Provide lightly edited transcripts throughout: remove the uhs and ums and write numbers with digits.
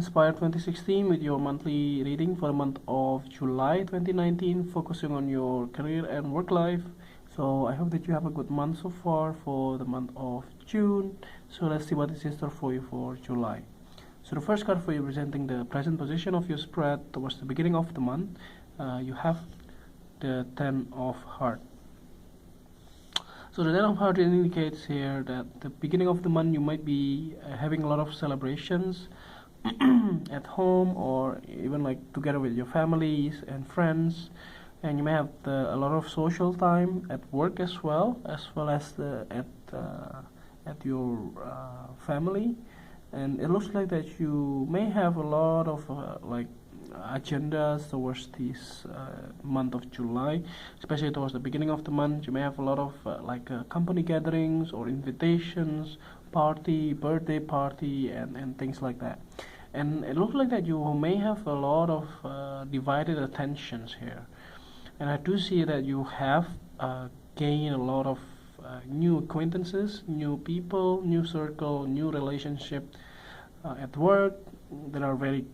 Inspire 2016 with your monthly reading for the month of July 2019, focusing on your career and work life. So I hope that you have a good month so far for the month of June. So let's see what is in store for you for July. So the first card for you representing the present position of your spread towards the beginning of the month, you have the Ten of Hearts. So the Ten of Hearts indicates here that the beginning of the month you might be having a lot of celebrations at home, or even like together with your families and friends, and you may have a lot of social time at work as well as at your family. And it looks like that you may have a lot of agendas towards this month of July, especially towards the beginning of the month. You may have a lot of company gatherings or invitations, birthday party, and things like that. And it looks like that you may have a lot of divided attentions here. And I do see that you have gained a lot of new acquaintances, new people, new circle, new relationship at work that are very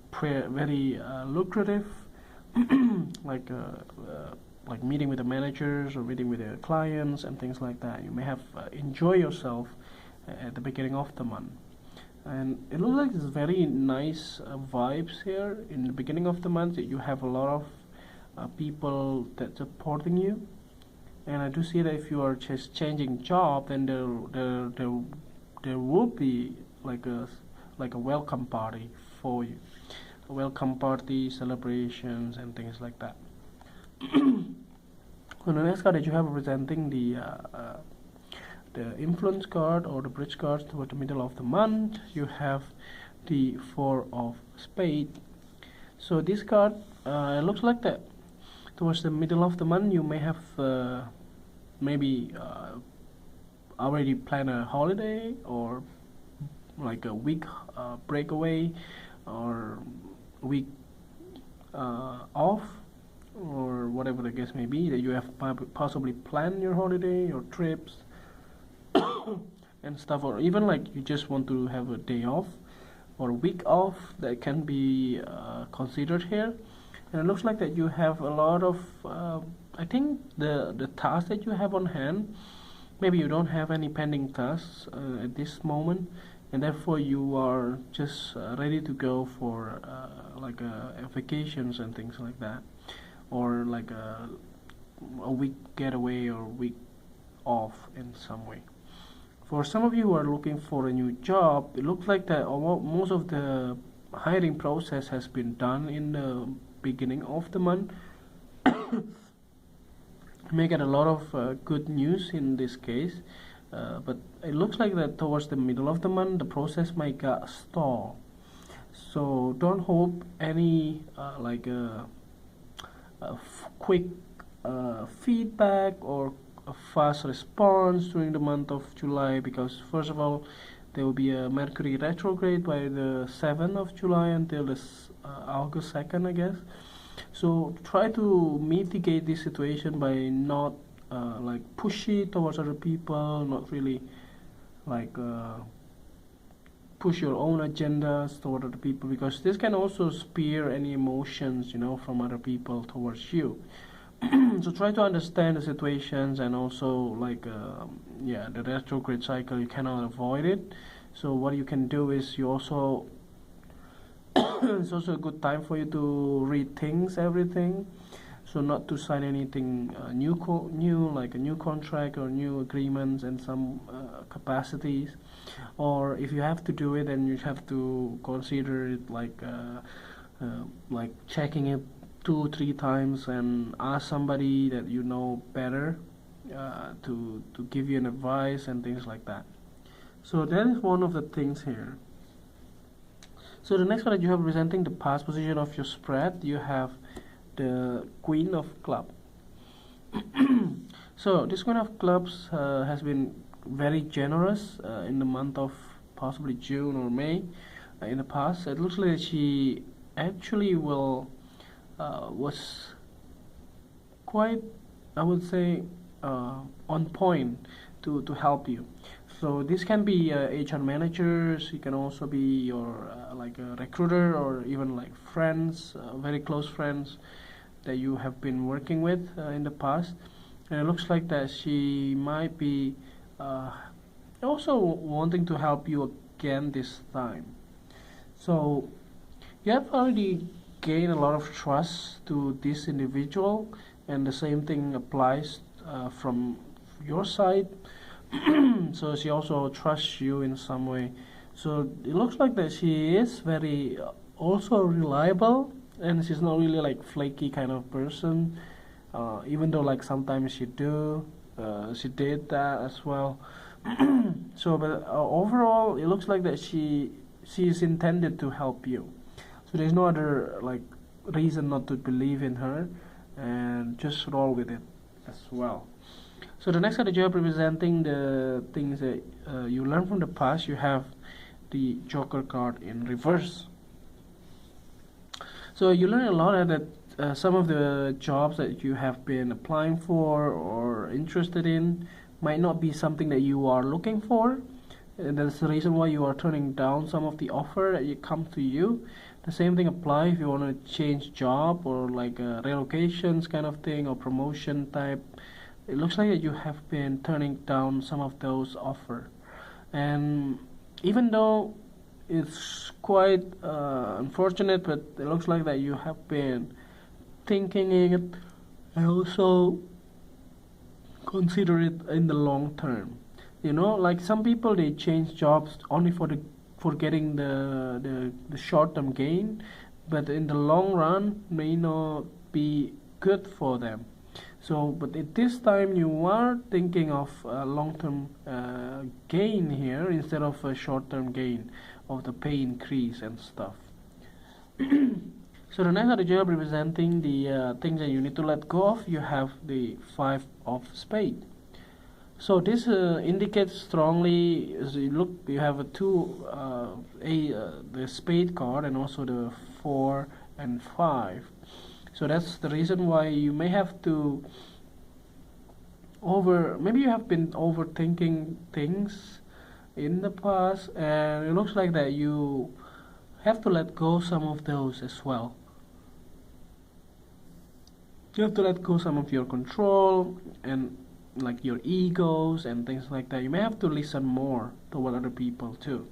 lucrative, like meeting with the managers or meeting with the clients and things like that. You may have enjoy yourself at the beginning of the month. And it looks like it's very nice vibes here in the beginning of the month. You have a lot of people that supporting you, and I do see that if you are just changing job, then there will be like a welcome party for you, a welcome party, celebrations, and things like that. So the next card that you have representing the influence card or the bridge cards toward the middle of the month, you have the Four of Spades. So this card looks like that towards the middle of the month you may have maybe already planned a holiday, or like a week breakaway, or week off, or whatever the case may be, that you have possibly planned your holiday or trips and stuff, or even like you just want to have a day off or a week off. That can be considered here. And it looks like that you have a lot of I think the tasks that you have on hand, maybe you don't have any pending tasks at this moment, and therefore you are just ready to go for vacations and things like that, or like a week getaway or week off in some way. For some of you who are looking for a new job, it looks like that most of the hiring process has been done in the beginning of the month. You may get a lot of good news in this case, but it looks like that towards the middle of the month the process might get stalled. So don't hope any quick feedback or a fast response during the month of July, because first of all there will be a Mercury retrograde by the 7th of July until this August 2nd, I guess. So try to mitigate this situation by not pushy towards other people, not really push your own agendas toward other people, because this can also spear any emotions from other people towards you. So try to understand the situations, and also the retrograde cycle, you cannot avoid it. So what you can do is it's also a good time for you to rethink everything, so not to sign anything new like a new contract or new agreements in some capacities, or if you have to do it, then you have to consider it like checking it 2-3 times and ask somebody that you know better to give you an advice and things like that. So that is one of the things here. So the next one that you have representing the past position of your spread, you have the Queen of Clubs. So this Queen of Clubs has been very generous in the month of possibly June or May. In the past, it looks like she actually was quite, I would say, on point to help you. So this can be HR managers. It can also be your like a recruiter, or even like friends, very close friends that you have been working with in the past. And it looks like that she might be also wanting to help you again this time. So you have already gained a lot of trust to this individual, and the same thing applies from your side. So she also trusts you in some way. So it looks like that she is very also reliable, and she's not really like flaky kind of person. Even though like sometimes she did that as well. So, but overall, it looks like that she is intended to help you. So there's no other like reason not to believe in her, and just roll with it as well. So the next card that you have representing the things that you learn from the past, you have the Joker card in reverse. So you learn a lot that some of the jobs that you have been applying for or interested in might not be something that you are looking for. And that's the reason why you are turning down some of the offer that come to you. The same thing applies if you want to change job, or like relocations kind of thing, or promotion type. It looks like that you have been turning down some of those offers. And even though it's quite unfortunate, but it looks like that you have been thinking it and also consider it in the long term. You know, like some people, they change jobs only for getting the short term gain, but in the long run may not be good for them. So, but at this time you are thinking of long-term gain here instead of a short-term gain of the pay increase and stuff. So the next card you have representing the things that you need to let go of, you have the Five of Spades. So this indicates strongly, as you look, you have the Spade card and also the 4 and 5. So that's the reason why you may have to maybe you have been overthinking things in the past, and it looks like that you have to let go some of those as well. You have to let go some of your control and like your egos and things like that. You may have to listen more to what other people too.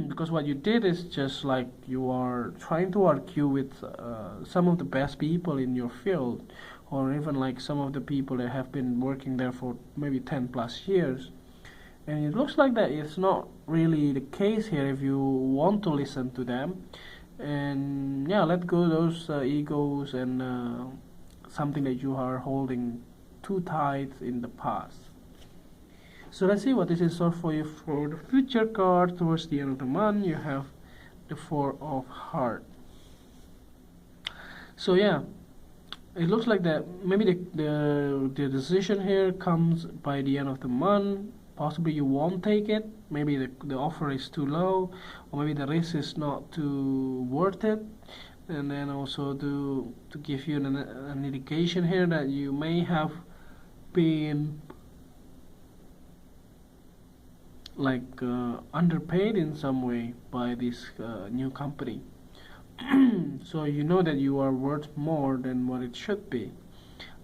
Because what you did is just like you are trying to argue with some of the best people in your field, or even like some of the people that have been working there for maybe 10 plus years, and it looks like that it's not really the case here if you want to listen to them. And yeah, let go those egos and something that you are holding too tight in the past. So let's see what is in store for you for the future card. Towards the end of the month, you have the 4 of Hearts. So yeah, it looks like that maybe the decision here comes by the end of the month. Possibly you won't take it. Maybe the offer is too low, or maybe the risk is not too worth it. And then also to give you an indication here that you may have been like underpaid in some way by this new company. So you know that you are worth more than what it should be,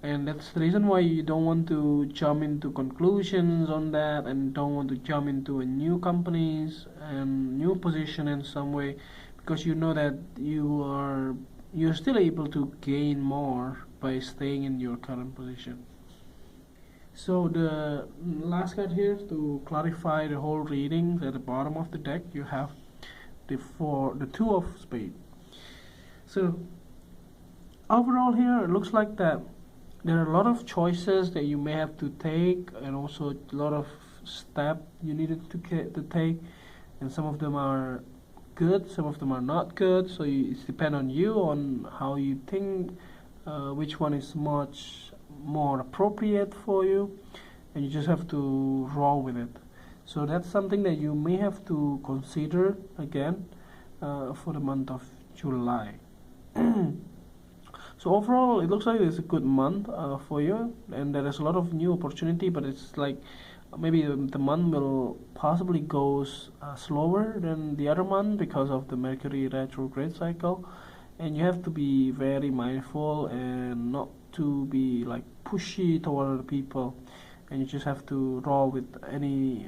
and that's the reason why you don't want to jump into conclusions on that, and don't want to jump into a new companies and new position in some way, because you know that you're still able to gain more by staying in your current position. So the last card here to clarify the whole reading, at the bottom of the deck you have the 2 of Spades. So overall here it looks like that there are a lot of choices that you may have to take, and also a lot of steps you needed to take, and some of them are good, some of them are not good. So it depends on you on how you think which one is much more appropriate for you, and you just have to roll with it. So that's something that you may have to consider again for the month of July. So overall it looks like it's a good month for you, and there is a lot of new opportunity, but it's like maybe the month will possibly goes slower than the other month because of the Mercury retrograde cycle, and you have to be very mindful and not to be like pushy toward other people, and you just have to roll with any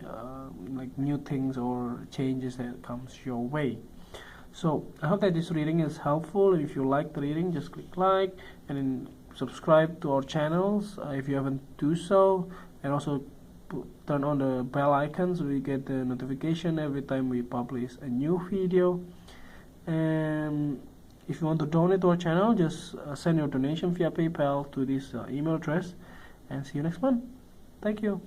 like new things or changes that comes your way. So I hope that this reading is helpful, and if you like the reading, just click like and then subscribe to our channels if you haven't do so, and also turn on the bell icon so you get the notification every time we publish a new video. And if you want to donate to our channel, just send your donation via PayPal to this email address, and see you next month. Thank you.